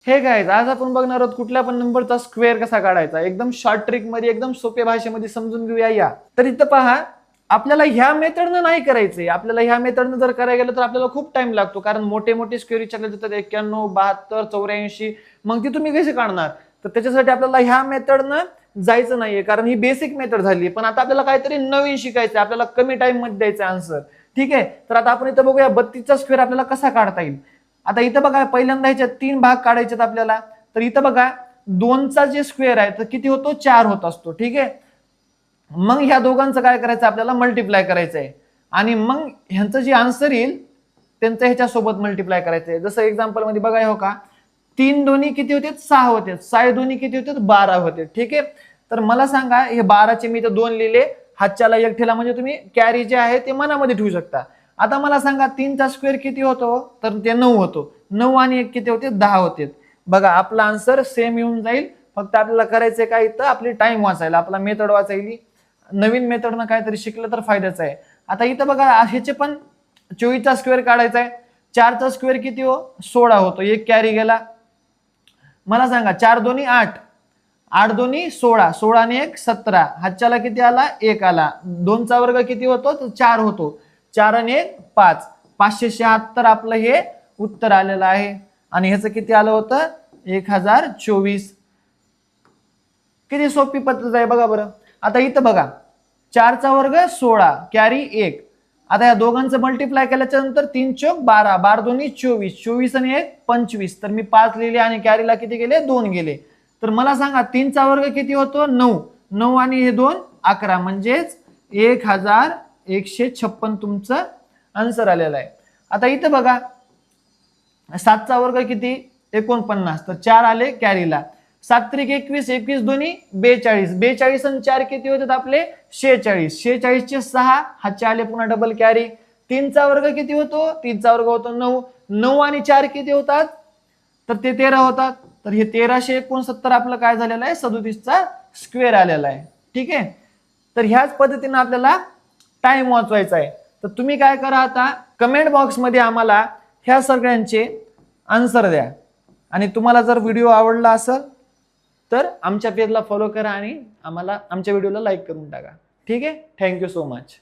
Hey guys, आज आपण बघणार आहोत कुठल्या पण नंबरचा स्क्वेअर कसा काढायचा. एकदम शॉर्ट ट्रिक मध्ये, एकदम सोप्या भाषेमध्ये समजून घेऊया या. तर इथं पहा, आपल्याला ह्या मेथडनं नाही करायचंय. आपल्याला ह्या मेथडनं जर करायला गेलं तर आपल्याला खूप टाइम लागतो, कारण मोठे मोठे स्क्वेअर विचारले जातात 91, 72, 84. मग ती तुम्ही कसे काढणार? तर त्याच्यासाठी आपल्याला ह्या मेथडनं जायचं नाहीये, कारण ही बेसिक मेथड झाली. पण आता आपल्याला काहीतरी नवीन शिकायचं, आपल्याला कमी टाइम मध्ये द्यायचं आन्सर. ठीक आहे, तर आता आपण इथं बघूया 32चा स्क्वेअर आपल्याला कसा काढता येईल. आता इथं बघा, पहिल्यांदा ह्याच्यात 3 भाग काढायचे आपल्याला. तर इथं बघा, 2चा जे स्क्वेअर आहे तर किती होतो? 4 होत असतो. ठीक आहे, मग ह्या दोघांचं काय करायचं? आपल्याला मल्टिप्लाय करायचं आहे, आणि मग ह्यांचं जे आन्सर येईल त्यांचं ह्याच्यासोबत मल्टिप्लाय करायचं आहे. जसं एक्झाम्पल मध्ये बघा, हो का, 3 दोन्ही किती होते? 6 होते. 6 दोन्ही किती होते? 12 होते. ठीक आहे, तर मला सांगा, हे 12चे मी इथं 2 लिहिले, हातच्याला 1 ठेवला, म्हणजे तुम्ही कॅरी जे आहे ते मनामध्ये ठेवू शकता. आता मला सांगा, 3चा स्क्वेअर किती होतो? तर ते 9 होतो. 9 आणि 1 किती होते? 10 होते. बघा, आपला आन्सर सेम येऊन जाईल. फक्त आपल्याला करायचंय काय? इथं आपली टाइम वाचायला, आपला मेथड वाचायली. नवीन मेथडनं काहीतरी शिकलं तर फायद्याचं आहे. आता इथं बघा, ह्याचे पण 24चा स्क्वेअर काढायचा आहे. 4चा स्क्वेअर किती हो? 16 होतो. 1 कॅरी गेला. मला सांगा, 4 दोन्ही 8, 8 दोन्ही 16, 16 आणि 1 17. हातच्याला किती आला? 1 आला. 2चा वर्ग किती होतो? तर 4 होतो. 4 आणि 1 5. 576 आपलं हे उत्तर आलेलं आहे. आणि ह्याचं किती आलं होतं? 1024. किती सोपी पद्धत आहे बघा बरं. आता इथं बघा, 4चा वर्ग 16, कॅरी 1. आता या दोघांचं मल्टिप्लाय केल्याच्या नंतर 3 चौक 12, 12 दोन्ही 24, 24 आणि 1 25. तर मी 5 लिहिले आणि कॅरीला किती गेले? 2 गेले. तर मला सांगा, 3चा वर्ग किती होतो? 9. 9 आणि हे 2 11, म्हणजेच 1156 तुमचं आन्सर आलेलं आहे. आता इथं बघा, 7चा वर्ग किती? 49. तर 4 आले कॅरीला. 7 त्रिक 21, 21 दोन्ही 42, 42 आणि 4 किती होतात आपले? 46. 46 चे 6, हातचे आले पुन्हा डबल कॅरी. 3चा वर्ग किती होतो? 3चा वर्ग होतो 9. 9 आणि 4 किती होतात? तर ते 13 होतात. तर हे 1369 आपलं काय झालेलं आहे? 37चा स्क्वेअर आलेला आहे. ठीक आहे, तर ह्याच पद्धतीने आपल्याला टाइम वाचवायचा आहे. तर तुम्ही काय करा, आता कमेंट बॉक्स मध्ये आम्हाला ह्या सगळ्यांचे आन्सर द्या. आणि तुम्हाला जर व्हिडिओ आवडला असेल तर आमच्या पेजला फॉलो करा आणि आम्हाला आमच्या व्हिडिओला लाईक करून टाका. ठीक आहे, थँक्यू सो मच.